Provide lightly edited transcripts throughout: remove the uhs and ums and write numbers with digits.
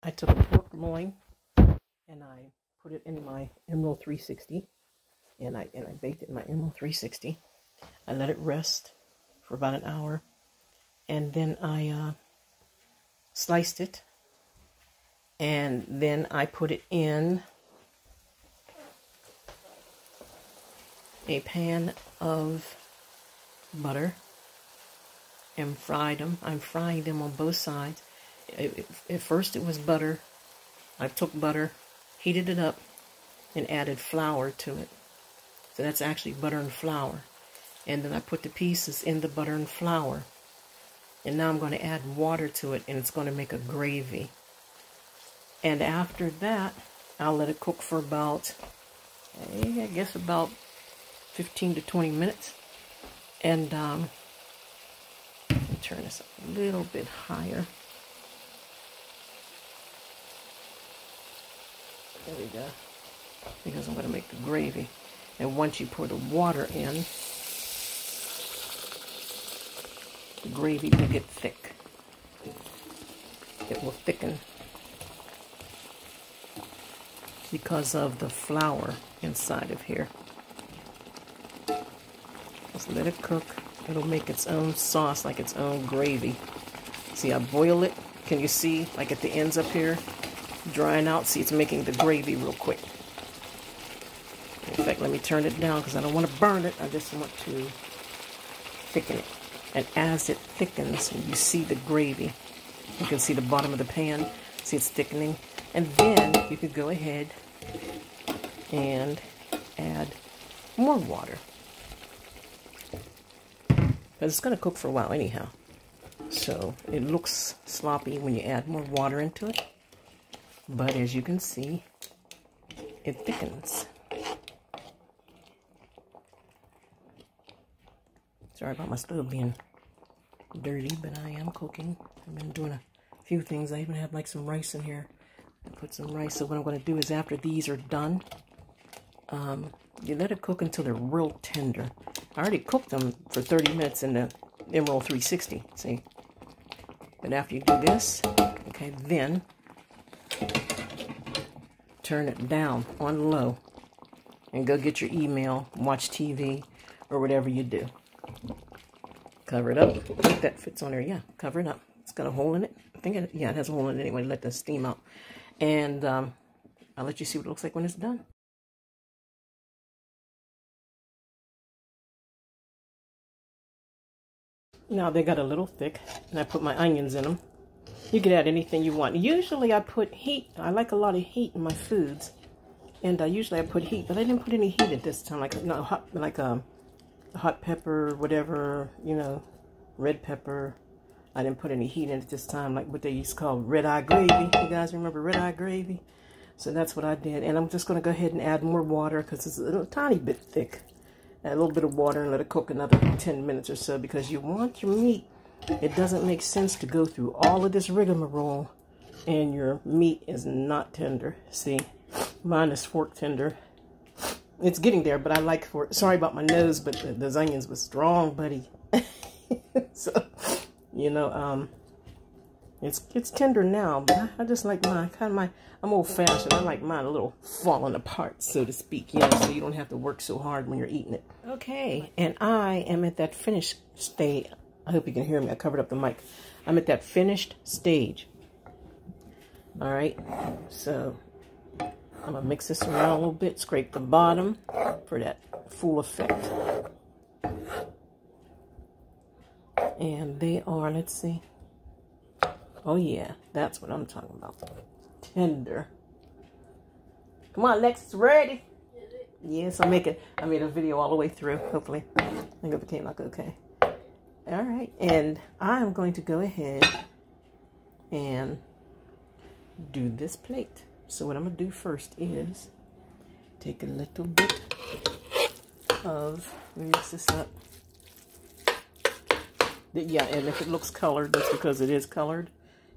I took a pork loin and I put it in my Emerald 360, and I baked it in my Emerald 360. I let it rest for about an hour, and then I sliced it, and then I put it in a pan of butter and fried them. I'm frying them on both sides. At first it was butter. I took butter, heated it up, and added flour to it. So that's actually butter and flour. And then I put the pieces in the butter and flour. And now I'm going to add water to it, and it's going to make a gravy. And after that, I'll let it cook for about, I guess about 15 to 20 minutes. And let me turn this up a little bit higher. There we go. Because I'm going to make the gravy. And once you pour the water in, the gravy will get thick. It will thicken because of the flour inside of here. Just let it cook. It'll make its own sauce, like its own gravy. See, I boil it. Can you see, like at the ends up here, drying out? See, it's making the gravy real quick. In fact, let me turn it down because I don't want to burn it. I just want to thicken it. And as it thickens, you see the gravy. You can see the bottom of the pan. See, it's thickening. And then you could go ahead and add more water. Because it's going to cook for a while anyhow. So it looks sloppy when you add more water into it. But as you can see, it thickens. Sorry about my stove being dirty, but I am cooking. I've been doing a few things. I even have like some rice in here. I put some rice. So what I'm going to do is after these are done, you let it cook until they're real tender. I already cooked them for 30 minutes in the Emerald 360, see? But after you do this, okay, then turn it down on low and go get your email, watch TV, or whatever you do. Cover it up. I think that fits on there. Yeah, cover it up. It's got a hole in it. I think it, yeah, it has a hole in it anyway. Let the steam out. And I'll let you see what it looks like when it's done. Now they got a little thick, and I put my onions in them. You can add anything you want. Usually I put heat. I like a lot of heat in my foods, and usually I put heat, but I didn't put any heat at this time. Like no hot, like hot pepper, whatever, you know, red pepper. I didn't put any heat in it this time, like what they used to call red eye gravy. You guys remember red eye gravy? So that's what I did, and I'm just going to go ahead and add more water because it's a little tiny bit thick. Add a little bit of water and let it cook another 10 minutes or so because you want your meat. It doesn't make sense to go through all of this rigmarole and your meat is not tender. See, mine is fork tender. It's getting there, but I like fork. Sorry about my nose, but those onions were strong, buddy. So, you know, it's tender now, but I just like mine. I'm old-fashioned. I like mine a little falling apart, so to speak, you know, so you don't have to work so hard when you're eating it. Okay, and I am at that finished stage. I hope you can hear me. I covered up the mic. I'm at that finished stage. All right, so I'm going to mix this around a little bit, scrape the bottom for that full effect. And they are, let's see. Oh, yeah, that's what I'm talking about. Tender. Come on, Lex, it's ready. Yes, I made a video all the way through, hopefully. I think it came out okay. All right, and I'm going to go ahead and do this plate. So what I'm going to do first is take a little bit of, let me mix this up. Yeah, and if it looks colored, that's because it is colored.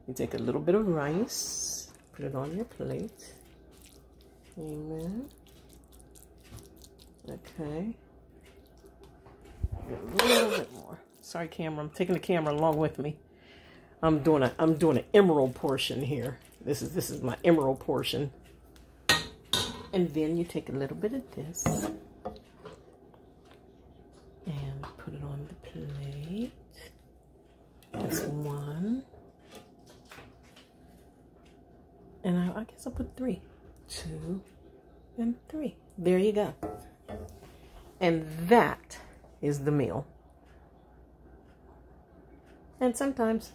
You take a little bit of rice, put it on your plate. Amen. Okay. A little bit more. Sorry, camera. I'm taking the camera along with me. I'm doing an emerald portion here. This is my emerald portion. And then you take a little bit of this and put it on the plate. That's one. And I guess I'll put 3. 2 and 3. There you go. And that is the meal. And sometimes,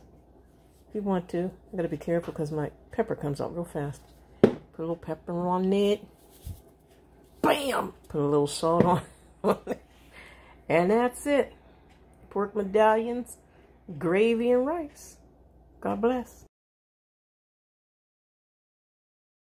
if you want to, I gotta be careful because my pepper comes out real fast. Put a little pepper on it. Bam! Put a little salt on it. And that's it. Pork medallions, gravy, and rice. God bless.